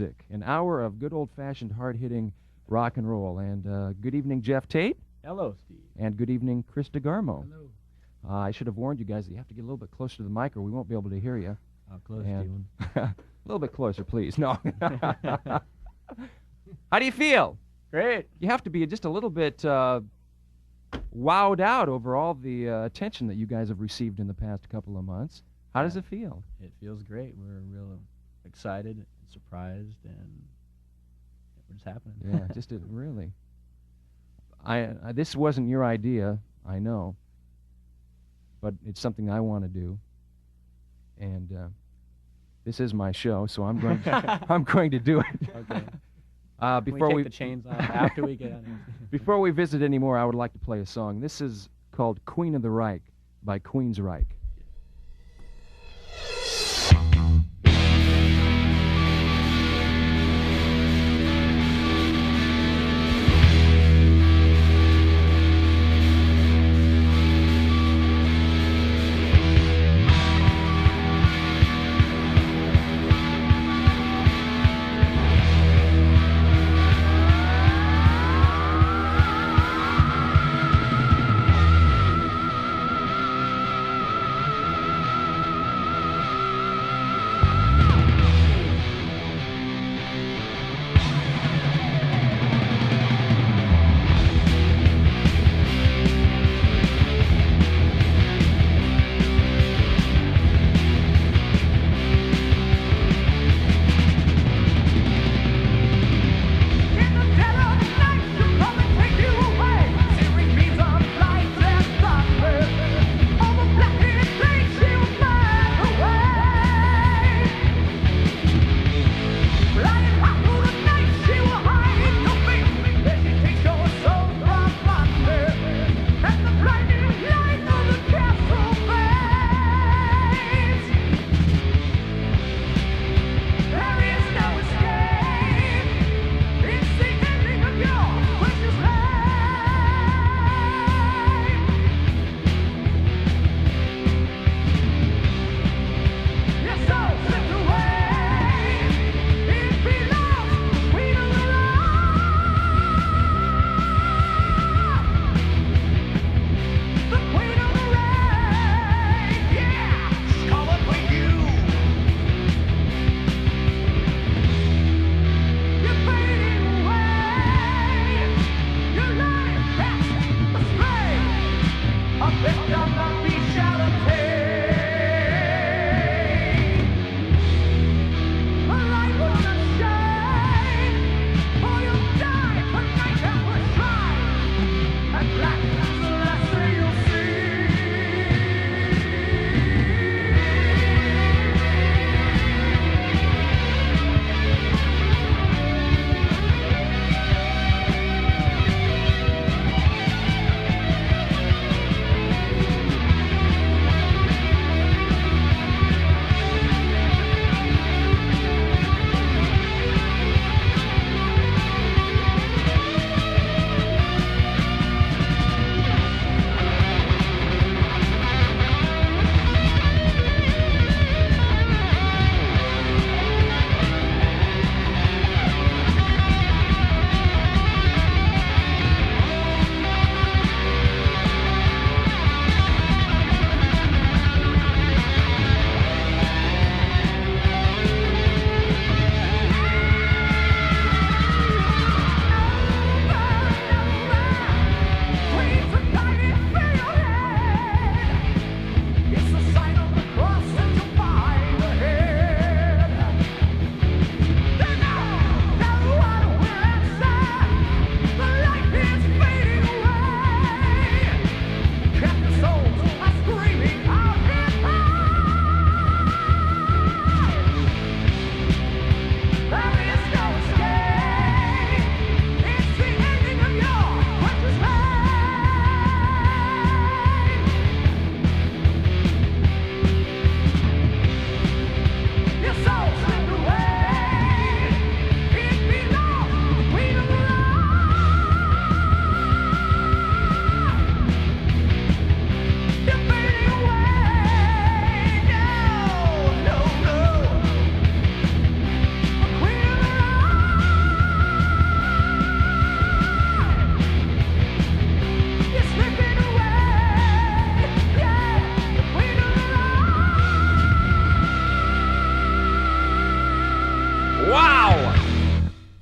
music, an hour of good old-fashioned hard-hitting rock and roll. And good evening, Jeff Tate. Hello, Steve. And good evening, Chris DeGarmo. Hello. I should have warned you guys that you have to get a little bit closer to the mic or we won't be able to hear you. How close, And Steven? a little bit closer, please. No. How do you feel? Great. You have to be just a little bit wowed out over all the attention that you guys have received in the past couple of months. How does it feel? It feels great. We're real excited and surprised, and we're just happening. Yeah, just really. This wasn't your idea, I know, but it's something I want to do, and this is my show, so I'm going. I'm going to do it. Okay. Before Can we take the chains off after we get out of here? Before we visit anymore, I would like to play a song. This is called "Queen of the Reich" by Queenryche.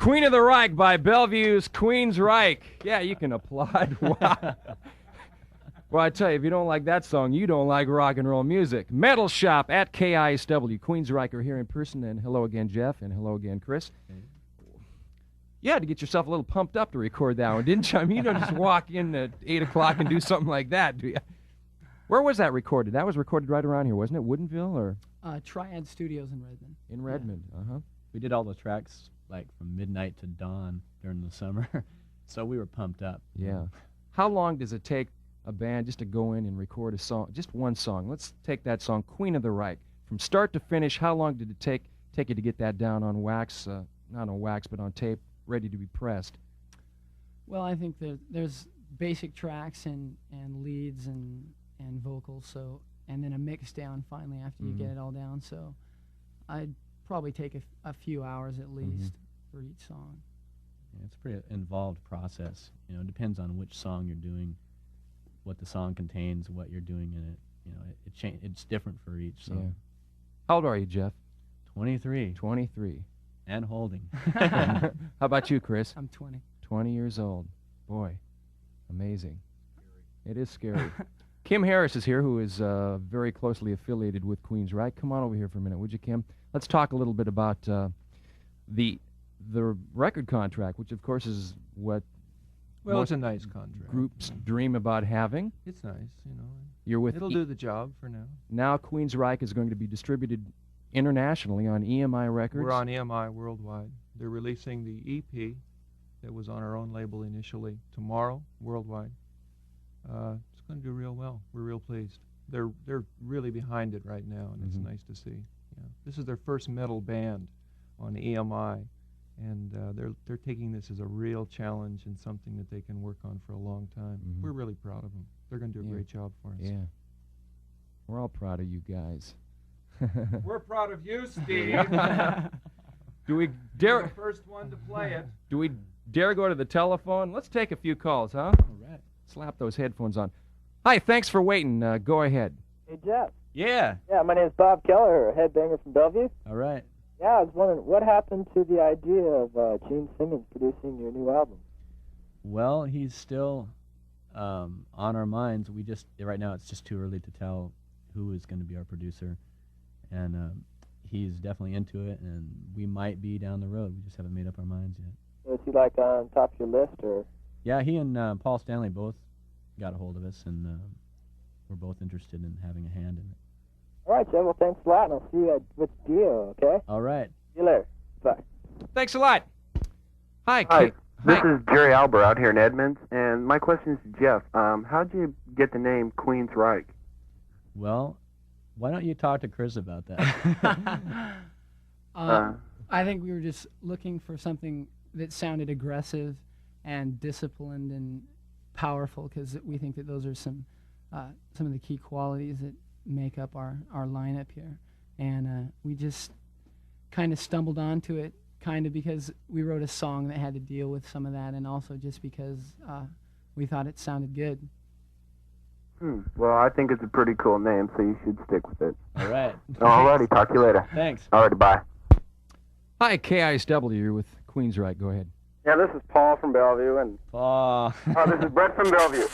Queen of the Reich by Bellevue's Queensryche. Yeah, you can applaud. Wow. Well, I tell you, if you don't like that song, you don't like rock and roll music. Metal Shop at KISW. Queensryche are here in person, and hello again, Jeff, and hello again, Chris. Okay. You had to get yourself a little pumped up to record that one, didn't you? I mean, you don't just walk in at 8 o'clock and do something like that, do you? Where was that recorded? That was recorded right around here, wasn't it? Woodinville or? Triad Studios in Redmond. In Redmond, uh-huh. We did all the tracks like from midnight to dawn during the summer, so we were pumped up. Yeah. How long does it take a band just to go in and record a song, just one song? Let's take that song, Queen of the Reich. From start to finish, how long did it take you to get that down on wax, not on wax, but on tape, ready to be pressed? Well, I think there's basic tracks and leads and vocals, so, and then a mix down finally after you get it all down. So I'd probably take a few hours at least for each song. Yeah, it's a pretty involved process. You know, it depends on which song you're doing, what the song contains, what you're doing in it. You know, it's different for each song. Yeah. How old are you, Jeff? 23. 23. And holding. How about you, Chris? I'm 20. 20 years old. Boy, amazing. It is scary. Kim Harris is here, who is very closely affiliated with Queensryche. Come on over here for a minute, would you, Kim? Let's talk a little bit about the record contract, which of course is what Well, it's a nice contract. groups dream about having. It's nice, you know. You're with It'll do the job for now. Now Queensryche is going to be distributed internationally on EMI Records. We're on EMI worldwide. They're releasing the EP that was on our own label initially tomorrow worldwide. It's going to do real well. We're real pleased. They're really behind it right now, and it's nice to see. Yeah. This is their first metal band on EMI, and they're taking this as a real challenge and something that they can work on for a long time. We're really proud of them. They're going to do a great job for us. Yeah. We're all proud of you guys. We're proud of you, Steve. Do we You're dare? the first one to play it. Do we dare go to the telephone? Let's take a few calls, huh? All right. Slap those headphones on. Hi, thanks for waiting. Go ahead. Hey, Jeff. Yeah. Yeah, my name's Bob Keller, headbanger from Bellevue. All right. Yeah, I was wondering, what happened to the idea of Gene Simmons producing your new album? Well, he's still on our minds. Right now it's just too early to tell who is going to be our producer, and he's definitely into it, and we might be down the road. We just haven't made up our minds yet. So is he like on top of your list, or? Yeah, he and Paul Stanley both got a hold of us, and we're both interested in having a hand in it. All right, Jeff. Well, thanks a lot, and I'll see you at with Dio. Okay. All right. See you later. Bye. Thanks a lot. Hi, Hi, Kate. this Hi. is Jerry Albert out here in Edmonds, and my question is to Jeff. How'd you get the name Queensryche? Well, why don't you talk to Chris about that? I think we were just looking for something that sounded aggressive and disciplined and powerful, because we think that those are some of the key qualities that make up our lineup here. And we just kind of stumbled onto it, kind of because we wrote a song that had to deal with some of that, and also just because we thought it sounded good. Well, I think it's a pretty cool name, so you should stick with it. All right. Alrighty, talk to you later. Thanks. Alrighty, bye. Hi, KISW. You're with Queensryche. Go ahead. Yeah, this is Paul from Bellevue, and this is Brett from Bellevue.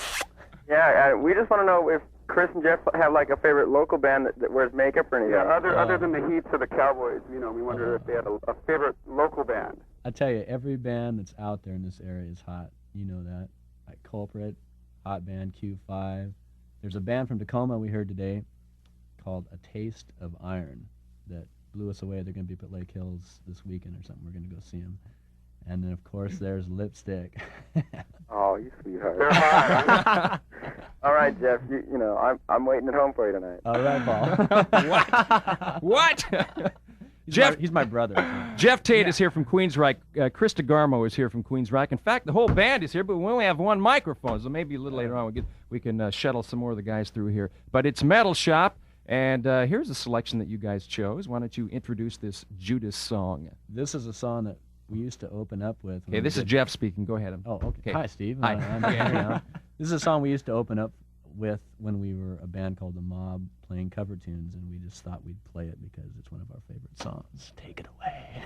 Yeah, we just want to know if Chris and Jeff have like a favorite local band that wears makeup or anything. Yeah, other than the Heats or the Cowboys, you know, we wonder if they had a favorite local band. I tell you, every band that's out there in this area is hot. You know that. Like Culprit, hot band, Q5. There's a band from Tacoma we heard today called A Taste of Iron that blew us away. They're going to be up at Lake Hills this weekend or something. We're going to go see them. And then, of course, there's Lipstick. Oh, you sweetheart. They're hot. All right, Jeff. You know, I'm waiting at home for you tonight. All right, Paul. What? Jeff, he's my brother. Jeff Tate is here from Queensryche. Chris DeGarmo is here from Queensryche. In fact, the whole band is here, but we only have one microphone, so maybe a little later on we can shuttle some more of the guys through here. But it's Metal Shop, and here's a selection that you guys chose. Why don't you introduce this Judas song? This is a song that we used to open up with. Okay, this is Jeff speaking. Go ahead. Oh, okay. Hi, Steve. Hi. I'm here now. This is a song we used to open up with when we were a band called The Mob playing cover tunes, and we just thought we'd play it because it's one of our favorite songs. Take it away.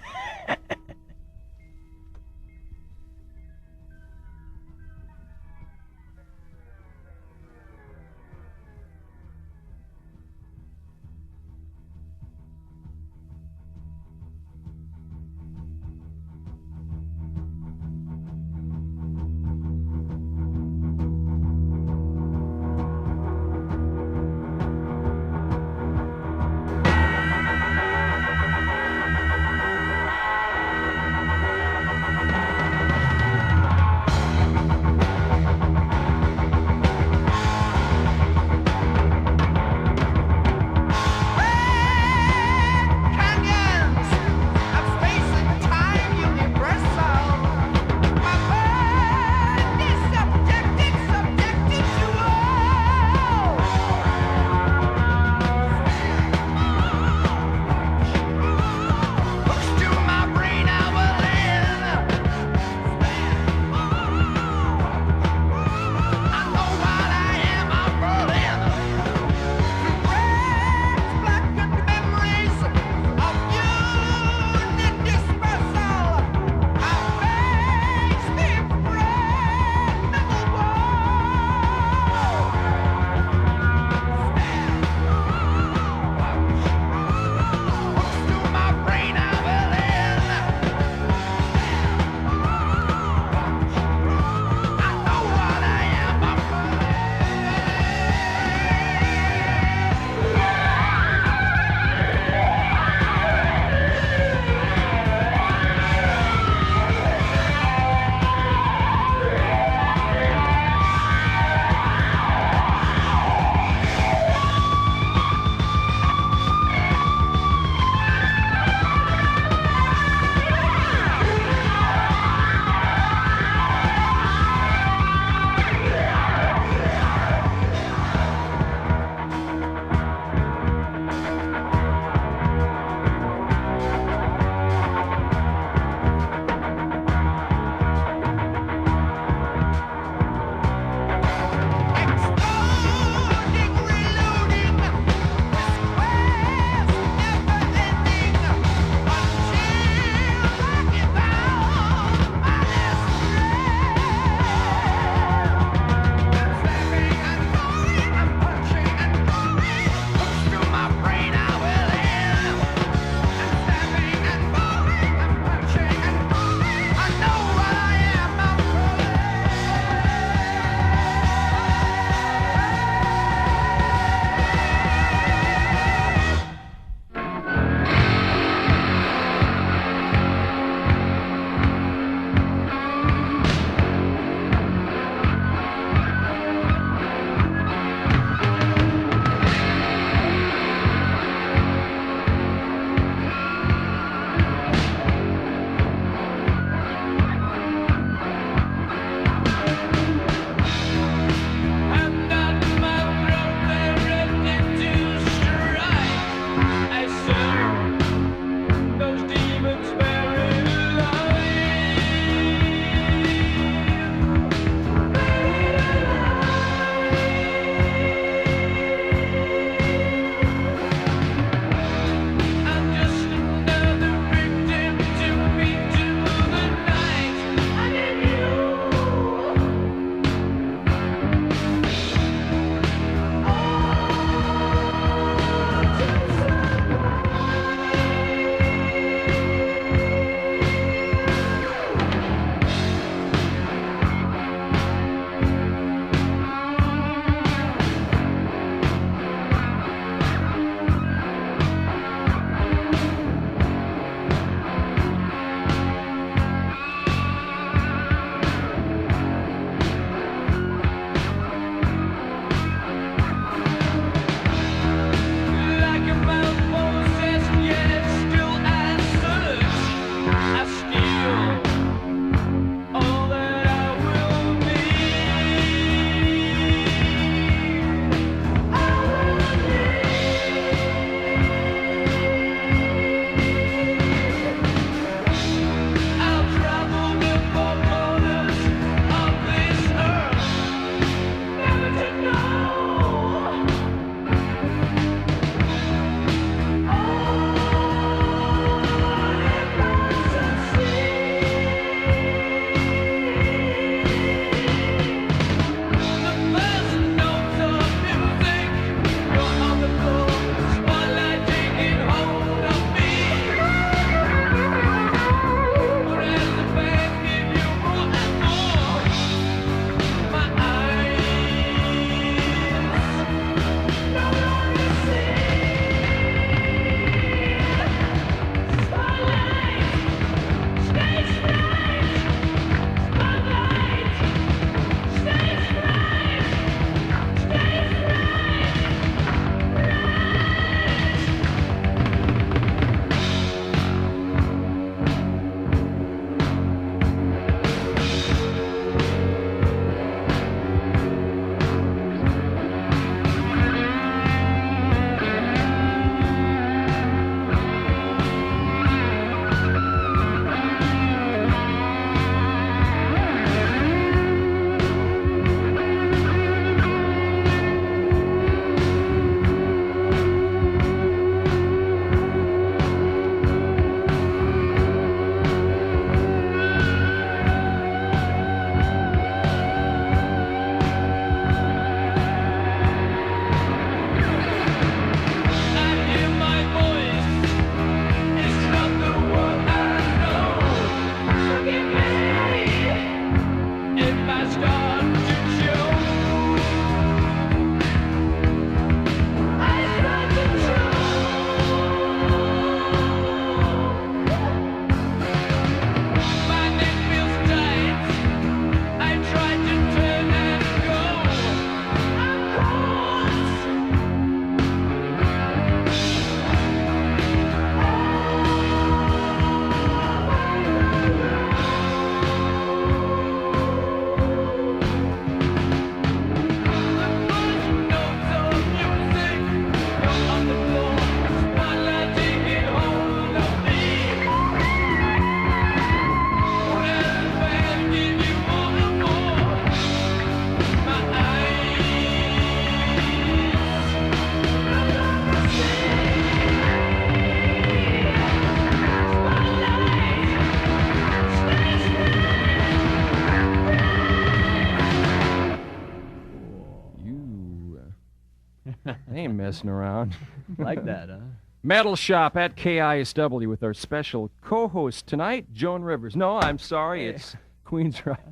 ain't messing around. Like that, huh? Metal Shop at KISW with our special co-host tonight, Joan Rivers. No, I'm sorry, it's Queensryche. How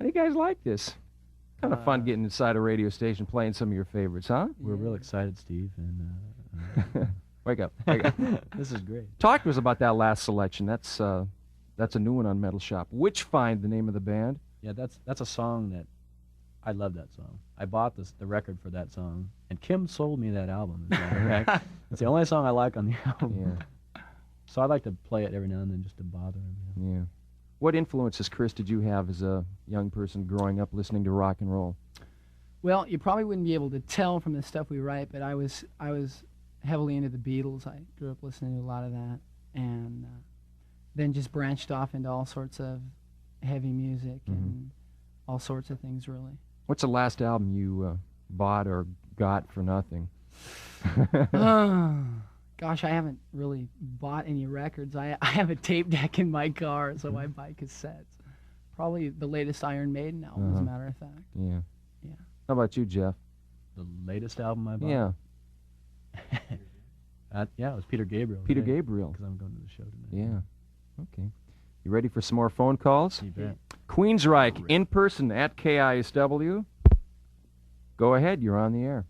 do you guys like this? Kind of fun getting inside a radio station playing some of your favorites, huh? We're real excited, Steve. And Wake up. Wake up. This is great. Talk to us about that last selection. That's a new one on Metal Shop. Witchfind, the name of the band. Yeah, that's a song that I love. That song. I bought the record for that song, and Kim sold me that album. As a matter of fact. It's the only song I like on the album. Yeah. So I like to play it every now and then just to bother him. You know? Yeah. What influences, Chris, did you have as a young person growing up listening to rock and roll? Well, you probably wouldn't be able to tell from the stuff we write, but I was heavily into the Beatles. I grew up listening to a lot of that, and then just branched off into all sorts of heavy music and all sorts of things, really. What's the last album you bought or got for nothing? Gosh, I haven't really bought any records. I have a tape deck in my car, so I buy cassettes. Probably the latest Iron Maiden album, as a matter of fact. Yeah. Yeah. How about you, Jeff? The latest album I bought? Yeah. Yeah, it was Peter Gabriel. Peter Gabriel. Because I'm going to the show tonight. Yeah. Okay. You ready for some more phone calls? You bet. Queensryche in person at KISW. Go ahead. You're on the air.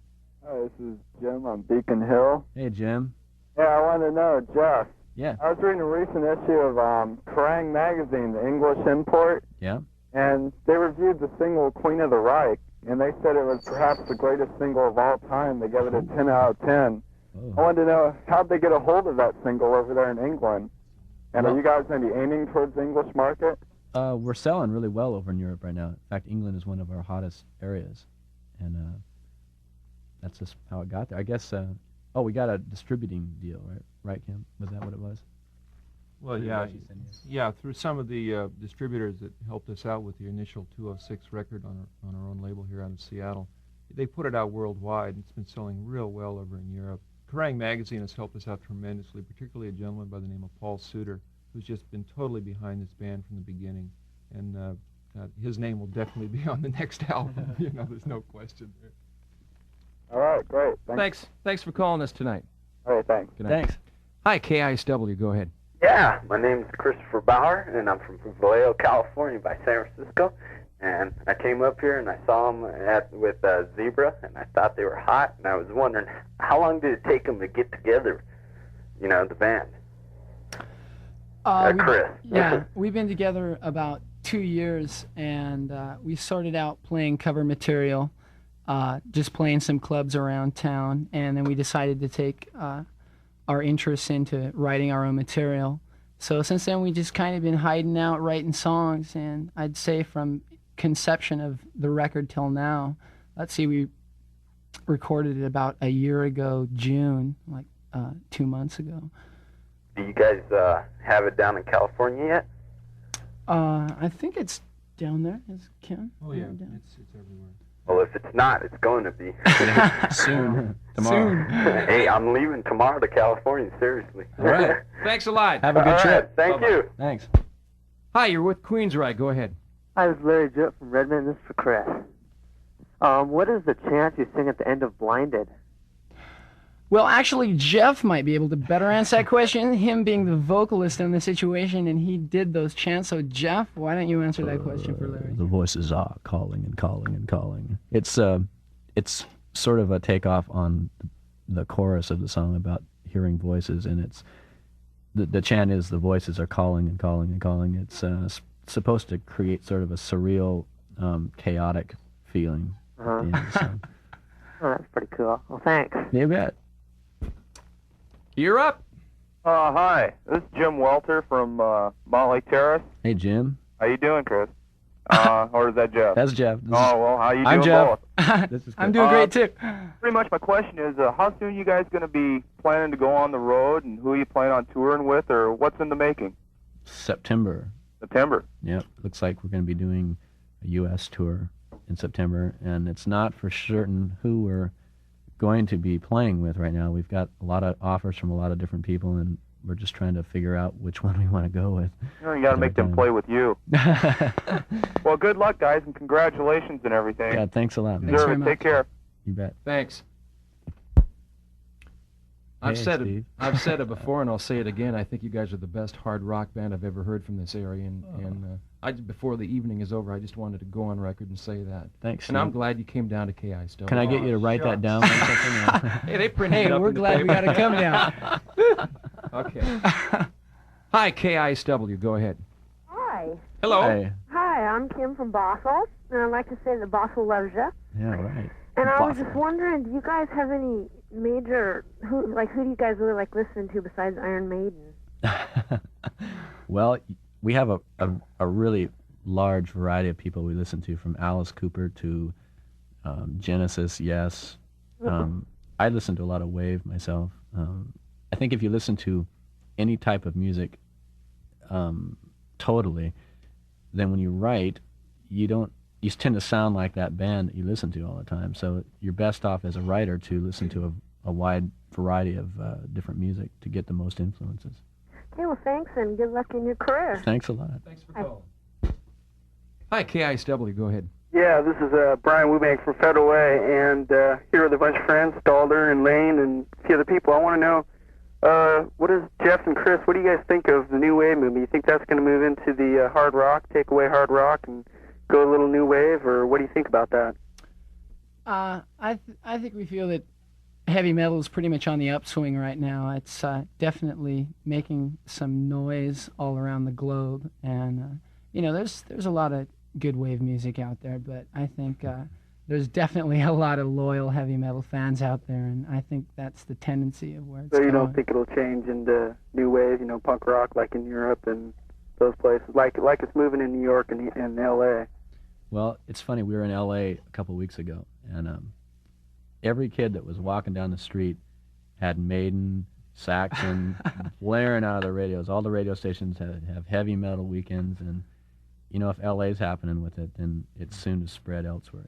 Hi, this is Jim on Beacon Hill. Hey, Jim. Yeah, I wanted to know, Jeff. Yeah. I was reading a recent issue of Kerrang! Magazine, the English import, Yeah. and they reviewed the single Queen of the Reich, and they said it was perhaps the greatest single of all time. They gave it a 10 out of 10. Oh. I wanted to know, how'd they get a hold of that single over there in England? And are you guys going to be aiming towards the English market? We're selling really well over in Europe right now. In fact, England is one of our hottest areas, and that's just how it got there. I guess. We got a distributing deal, right? Right, Kim? Was that what it was? Well, yeah, through some of the distributors that helped us out with the initial 206 record on our own label here out of Seattle. They put it out worldwide, and it's been selling real well over in Europe. Kerrang! Magazine has helped us out tremendously, particularly a gentleman by the name of Paul Suter, who's just been totally behind this band from the beginning. And his name will definitely be on the next album. There's no question there. All right, great. Thanks for calling us tonight. All right, thanks. Good night. Thanks. Hi, KISW. Go ahead. Yeah, my name's Christopher Bauer, and I'm from Vallejo, California by San Francisco. And I came up here and I saw them with Zebra, and I thought they were hot. And I was wondering, how long did it take them to get together, the band? Chris. Yeah, we've been together about 2 years, and we started out playing cover material, just playing some clubs around town, and then we decided to take our interests into writing our own material. So since then, we just kind of been hiding out, writing songs, and I'd say from conception of the record till now, let's see, we recorded it about a year ago, June, like 2 months ago. Do you guys have it down in California yet? I think it's down there. Is Kim? Oh, yeah, it's everywhere. Well, if it's not, it's going to be. Soon. Tomorrow. Hey, I'm leaving tomorrow to California, seriously. All right. Thanks a lot. Have a good trip. Thank you. Thanks. Hi, you're with Queensryche. Go ahead. Hi, this is Larry Jett from Redmond. This is for Chris. What is the chance you sing at the end of Blinded? Well, actually, Jeff might be able to better answer that question, him being the vocalist in the situation, and he did those chants. So, Jeff, why don't you answer that question for Larry? The voices are calling and calling and calling. It's sort of a takeoff on the chorus of the song about hearing voices, and it's the chant is the voices are calling and calling and calling. It's supposed to create sort of a surreal, chaotic feeling at the end of the song. Oh, that's pretty cool. Well, thanks. You bet. You're up. Hi, this is Jim Welter from Motley Terrace. Hey, Jim. How you doing, Chris? Or is that Jeff? That's Jeff. Well, how you doing I'm Jeff. both? This is I'm doing great, too. Pretty much my question is, how soon are you guys going to be planning to go on the road, and who are you planning on touring with, or what's in the making? September. September. Yep. Looks like we're going to be doing a U.S. tour in September, and it's not for certain who we're going to be playing with right now. We've got a lot of offers from a lot of different people, and we're just trying to figure out which one we want to go with. You got to make them play with you. Well, good luck, guys, and congratulations and everything. Yeah, thanks a lot, man. Thanks very much. Take care. You bet. Thanks. I've Hey, said Steve. I've said it before, and I'll say it again. I think you guys are the best hard rock band I've ever heard from this area. And before the evening is over, I just wanted to go on record and say that. Thanks, And I'm Steve. glad you came down to KI still. Can I get you to write that down? Hey, they printed it up Hey, we're in the glad we got to paper. come down. Okay. Hi, KISW. Go ahead. Hi. Hello. Hey. Hi, I'm Kim from Bothell, and I'd like to say that Bothell loves you. Yeah, right. And I was Bothell. just wondering, do you guys have any major, who do you guys really like listening to besides Iron Maiden? Well, we have a really large variety of people we listen to, from Alice Cooper to Genesis, yes. I listen to a lot of Wave myself. I think if you listen to any type of music totally, then when you write, you tend to sound like that band that you listen to all the time. So you're best off as a writer to listen to a wide variety of different music to get the most influences. Okay, well, thanks, and good luck in your career. Thanks a lot. Thanks for calling. Hi, KISW. Go ahead. Yeah, this is Brian Wubank from Federal Way, and here with a bunch of friends, Stalder and Lane and a few other people. I want to know, what does Jeff and Chris, what do you guys think of the new wave movement? You think that's going to move into the hard rock, take away hard rock, and go a little new wave, or what do you think about that? I think we feel that heavy metal is pretty much on the upswing right now. It's definitely making some noise all around the globe, and there's a lot of good wave music out there, but I think there's definitely a lot of loyal heavy metal fans out there, and I think that's the tendency of where it's So you going. don't think it'll change into new wave, punk rock like in Europe and those places, like it's moving in New York and L.A.? Well, it's funny. We were in L.A. a couple weeks ago, and every kid that was walking down the street had Maiden, Saxon blaring out of the radios. All the radio stations have heavy metal weekends, and if L.A.'s happening with it, then it's soon to spread elsewhere.